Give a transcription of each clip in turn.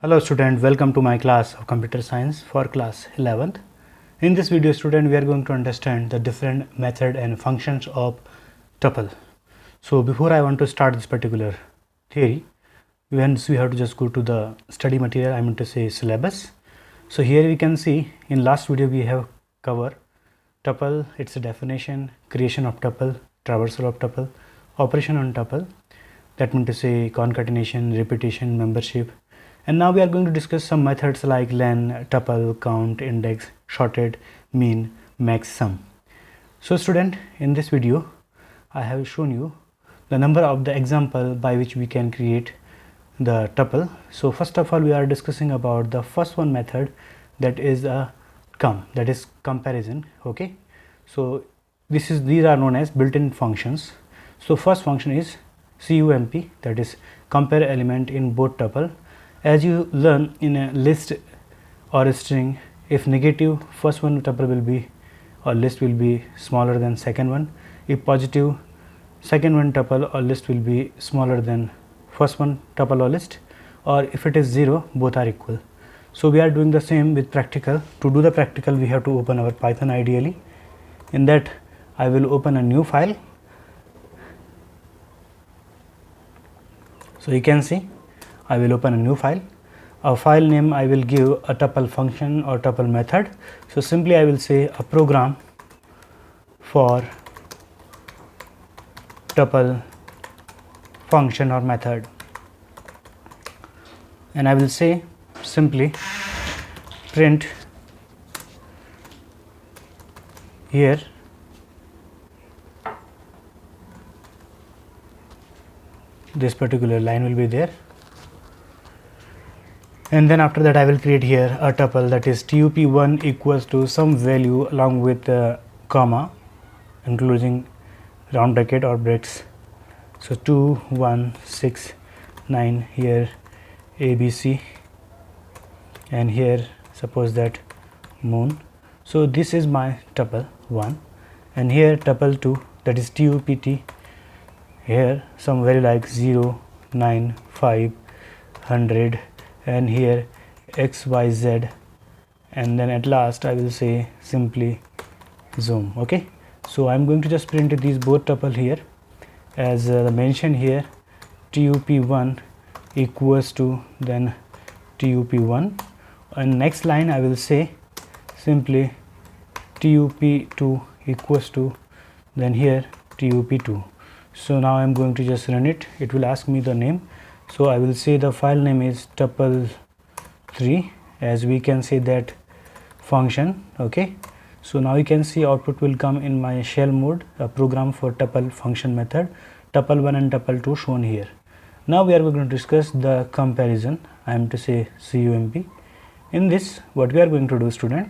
Hello student, welcome to my class of computer science for class 11th. In this video student, we are going to understand the different method and functions of tuple. So before I want to start this particular theory, we have to just go to the study material, I mean to say syllabus. So here we can see in last video we have covered tuple, its definition, creation of tuple, traversal of tuple, operation on tuple, that means to say concatenation, repetition, membership. And now we are going to discuss some methods like len, tuple, count, index, sorted, mean, max, sum. So student, in this video I have shown you the number of the example by which we can create the tuple. So first of all we are discussing about the first one method, that is a that is comparison. Okay, so these are known as built-in functions. So first function is CUMP, that is compare element in both tuple. As you learn in a list or a string, if negative, first one tuple will be or list will be smaller than second one. If positive, second one tuple or list will be smaller than first one tuple or list. Or if it is 0, both are equal. So we are doing the same with practical. To do the practical we have to open our Python ideally. In that I will open a new file. So you can see I will open a new file. A file name I will give a tuple function or tuple method. So simply I will say a program for tuple function or method, and I will say simply print here this particular line will be there. And then after that I will create here a tuple, that is tup1 equals to some value along with comma including round bracket or breaks. So 2 1 6 9 here ABC, and here suppose that moon. So this is my tuple 1, and here tuple 2, that is tupt, here some value like 0 9 5 100, and here XYZ, and then at last I will say simply zoom. Okay, so I'm going to just print these both tuple here as mentioned here, tup1 equals to then tup1, and next line I will say simply tup2 equals to then here tup2. So now I'm going to just run it. It will ask me the name. So I will say the file name is tuple3, as we can say that function. Okay, so now you can see output will come in my shell mode, a program for tuple function method, tuple1 and tuple2 shown here. Now we are going to discuss the comparison, I am to say CUMP. In this, what we are going to do student,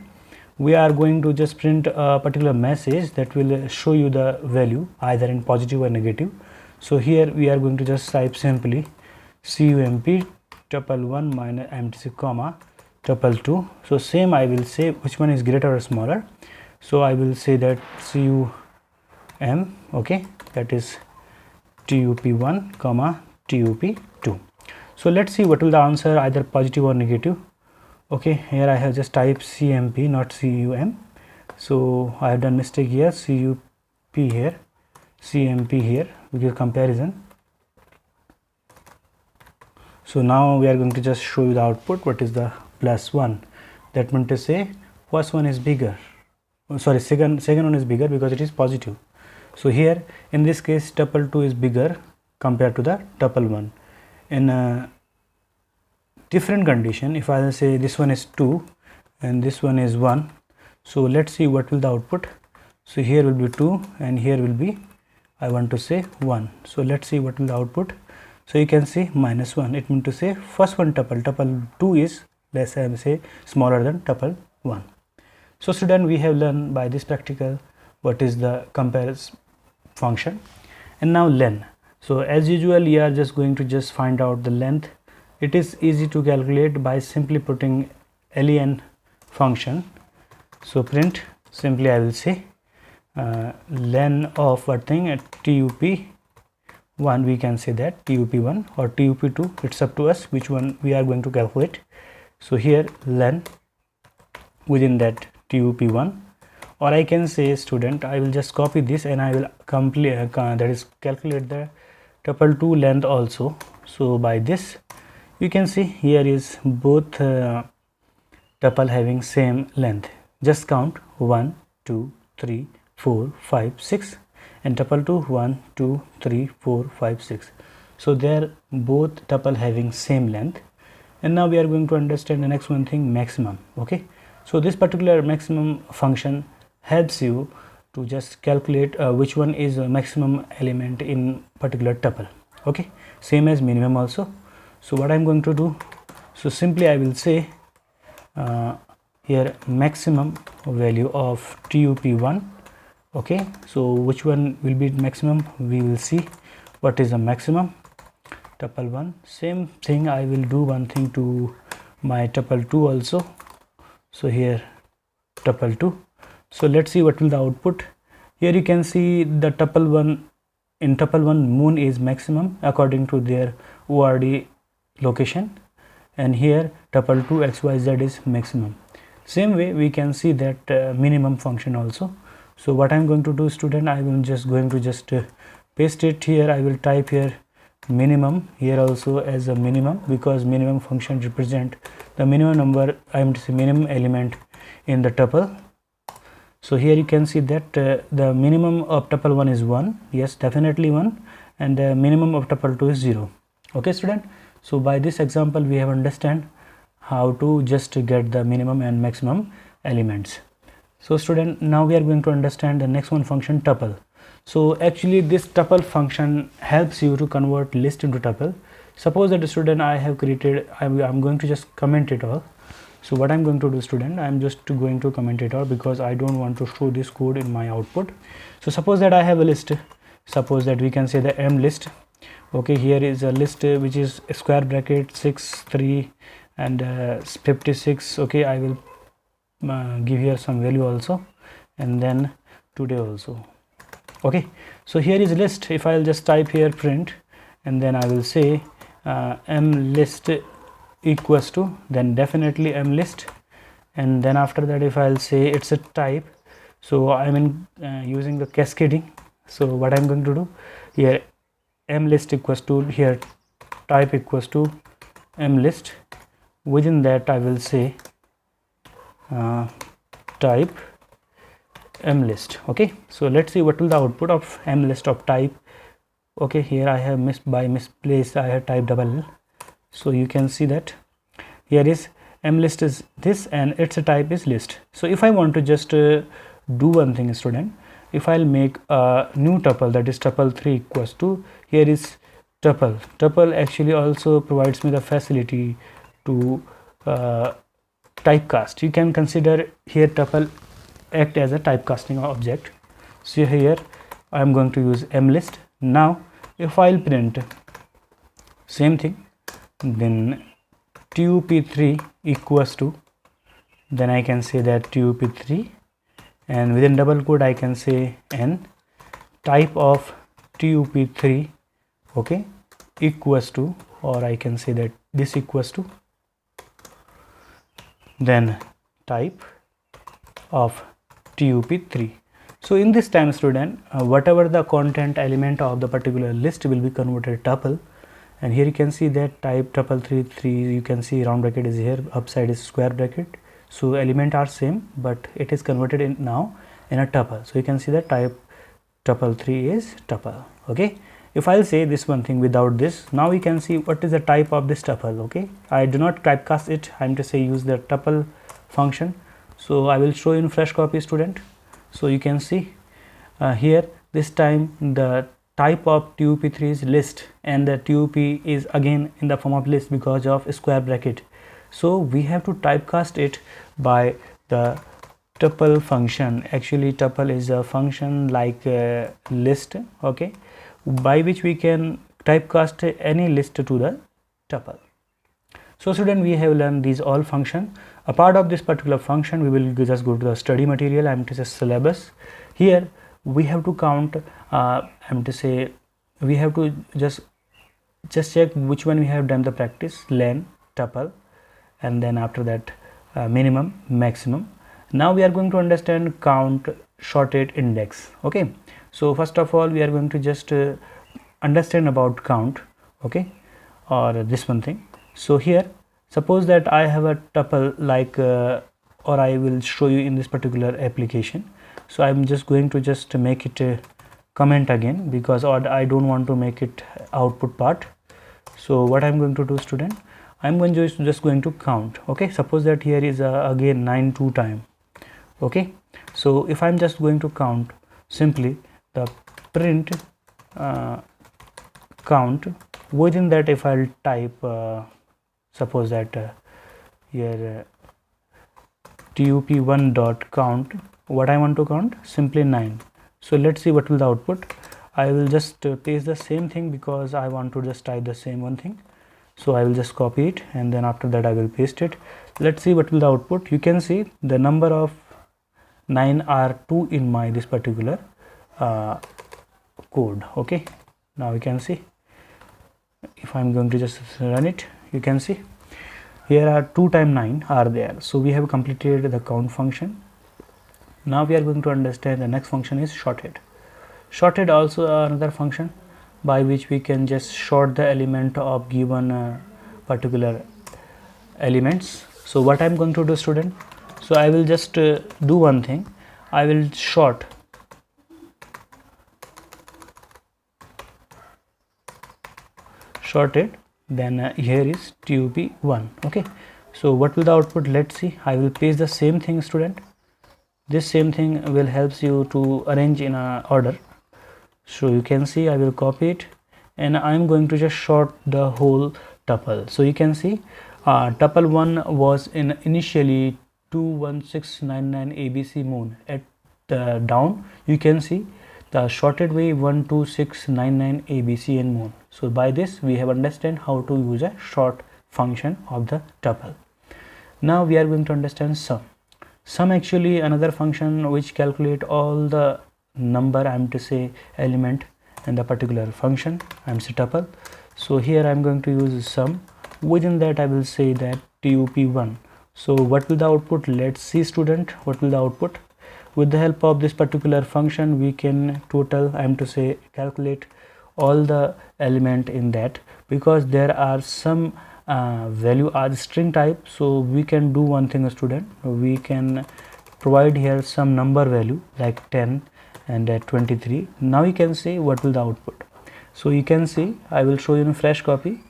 we are going to just print a particular message that will show you the value either in positive or negative. So here we are going to just type simply CUMP tuple1 minus empty comma tuple2. So same I will say which one is greater or smaller. So I will say that CUM, okay, that is tup1 comma tup2. So let's see what will the answer, either positive or negative. Okay, here I have just typed CMP, not CUM. So I have done mistake here, CUP here, CMP here, because comparison. So now we are going to just show you the output. What is the +1? That meant to say first one is bigger. Oh, sorry, second one is bigger because it is positive. So here in this case tuple2 is bigger compared to the tuple1. In a different condition, if I will say this one is 2 and this one is 1, so let's see what will the output. So here will be 2 and here will be, I want to say 1. So let's see what will the output. So you can see -1. It means to say first one tuple2 is less, I will say smaller than tuple1. So student, we have learned by this practical what is the comparison function. And now len. So as usual we are just going to just find out the length. It is easy to calculate by simply putting len function. So print simply I will say len of what thing at tup 1, we can say that tup1 or tup2, it's up to us which one we are going to calculate. So here len within that tup1, or I can say student, I will just copy this and I will complete that is calculate the tuple 2 length also. So by this you can see here is both tuple having same length. Just count 1 2 3 4 5 6 and tuple 2 1 2 3 4 5 6. So they are both tuple having same length. And now we are going to understand the next one thing, maximum. Okay, so this particular maximum function helps you to just calculate which one is a maximum element in particular tuple. Okay, same as minimum also. So what I'm going to do, so simply I will say here maximum value of tup1. Okay, so which one will be maximum, we will see what is the maximum. Tuple 1, same thing I will do one thing to my tuple 2 also. So here tuple 2. So let's see what will the output. Here you can see the tuple 1, in tuple 1 moon is maximum according to their ORD location, and here tuple 2 xyz is maximum. Same way we can see that minimum function also. So what I'm going to do, student, I will just going to just paste it here. I will type here minimum here also as a minimum, because minimum function represent the minimum number, I am to say minimum element in the tuple. So here you can see that the minimum of tuple 1 is 1, yes, definitely 1, and the minimum of tuple 2 is 0. Okay student, so by this example we have understand how to just get the minimum and maximum elements. So student, now we are going to understand the next one function, tuple. So actually this tuple function helps you to convert list into tuple. Suppose that student, I have created, I'm going to just comment it all. So what I'm going to do, student, I'm just going to comment it all because I don't want to show this code in my output. So suppose that I have a list, suppose that we can say the m list. Okay, here is a list which is square bracket 6 3 and 56. Okay, I will give here some value also, and then today also. Okay, so here is list. If I'll just type here print, and then I will say m list equals to, then definitely m list, and then after that if I'll say it's a type, so I'm using the cascading. So what I'm going to do here, m list equals to, here type equals to m list. Within that I will say type m list. Okay, so let's see what will the output of m list of type. Okay, here I have misplaced, I have typed double L. So you can see that here is m list is this and its type is list. So if I want to just do one thing, student, if I'll make a new tuple, that is tuple 3 equals to, here is tuple actually also provides me the facility to typecast. You can consider here tuple act as a typecasting object. So here I am going to use m list. Now if I'll print same thing, then tup3 equals to, then I can say that tup3, and within double quote I can say n type of tup3, okay, equals to, or I can say that this equals to, then type of tup3. So in this time, student, whatever the content element of the particular list will be converted tuple, and here you can see that type tuple 3 you can see round bracket is here, upside is square bracket, so element are same but it is converted in now in a tuple. So you can see that type tuple 3 is tuple. Okay, if I'll say this one thing without this, now we can see what is the type of this tuple. Okay, I do not typecast it, I'm to say use the tuple function. So I will show in fresh copy, student. So you can see here this time the type of tup3 is list, and the tup is again in the form of list because of square bracket. So we have to typecast it by the tuple function. Actually tuple is a function like list, okay, by which we can typecast any list to the tuple. So student, we have learned these all function. A part of this particular function we will just go to the study material, I'm to say syllabus. Here we have to count I'm to say we have to just check which one we have done the practice: len, tuple, and then after that minimum, maximum. Now we are going to understand count, sorted, index. Okay, so first of all we are going to just understand about count, okay, or this one thing. So here, suppose that I have a tuple like or I will show you in this particular application. So I'm just going to just make it a comment again, because I don't want to make it output part. So what I'm going to do, student, I'm going to just going to count. Okay, suppose that here is again 9 2 time. Okay, so if I'm just going to count, simply the print count, within that if I'll type suppose that here tup1 dot count, what I want to count, simply 9. So let's see what will the output. I will just paste the same thing because I want to just type the same one thing. So I will just copy it, and then after that I will paste it. Let's see what will the output. You can see the number of 9 are 2 in my this particular code. Okay, now you can see, if I'm going to just run it, you can see here are 2 times 9 are there. So we have completed the count function. Now we are going to understand the next function is sorted. Sorted also another function by which we can just sort the element of given particular elements. So what I'm going to do, student, so I will just do one thing. I will sorted, then here is tup1. Okay, so what will the output? Let's see. I will paste the same thing, student. This same thing will helps you to arrange in a order. So you can see I will copy it, and I'm going to just sort the whole tuple. So you can see tuple 1 was in initially 21699 ABC moon. At the down you can see the sorted way 12699 ABC and moon. So by this we have understand how to use a sort function of the tuple. Now we are going to understand sum. Sum actually another function which calculate all the number, I'm to say element in the particular function, I'm say tuple. So here I'm going to use sum. Within that I will say that tup1. So what will the output? Let's see, student, what will the output. With the help of this particular function we can total, I'm to say calculate all the element in that, because there are some value are string type. So we can do one thing, student, we can provide here some number value like 10 and 23. Now you can see what will the output. So you can see I will show you in a fresh copy,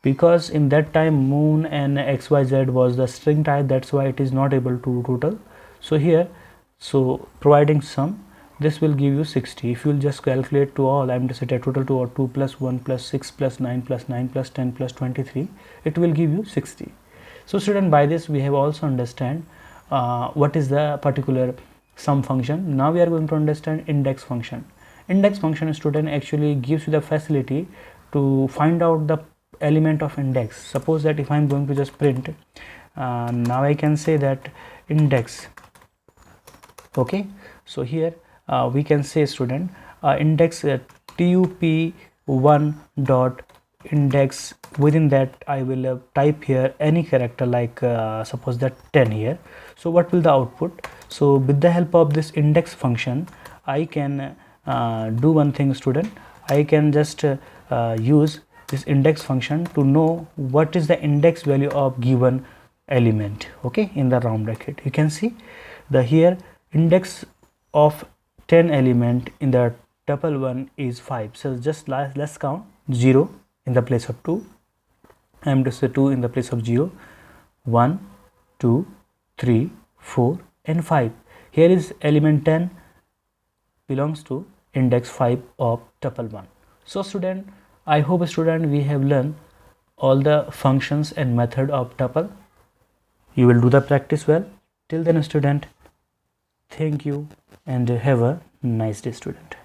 because in that time moon and xyz was the string type, that's why it is not able to total. So here, so providing sum, this will give you 60. If you will just calculate to all, I'm to set a total to 2 plus 1 plus 6 plus 9 plus 9 plus 10 plus 23, it will give you 60. So student, by this we have also understand what is the particular sum function. Now we are going to understand index function. Index function, student, actually gives you the facility to find out the element of index. Suppose that if I'm going to just print, now I can say that index. Okay, so here we can say, student, index tup1 dot index. Within that I will type here any character like suppose that 10 here. So what will the output? So with the help of this index function I can do one thing, student. I can just use this index function to know what is the index value of given element. Okay, in the round bracket you can see the here index of 10 element in the tuple 1 is 5. So just let's count 0 in the place of 2. I am to say 2 in the place of 0. 1 2 3 4 and 5. Here is element 10 belongs to index 5 of tuple 1. So student, I hope, student, we have learned all the functions and method of tuple. You will do the practice well. Till then, student, thank you and have a nice day, student.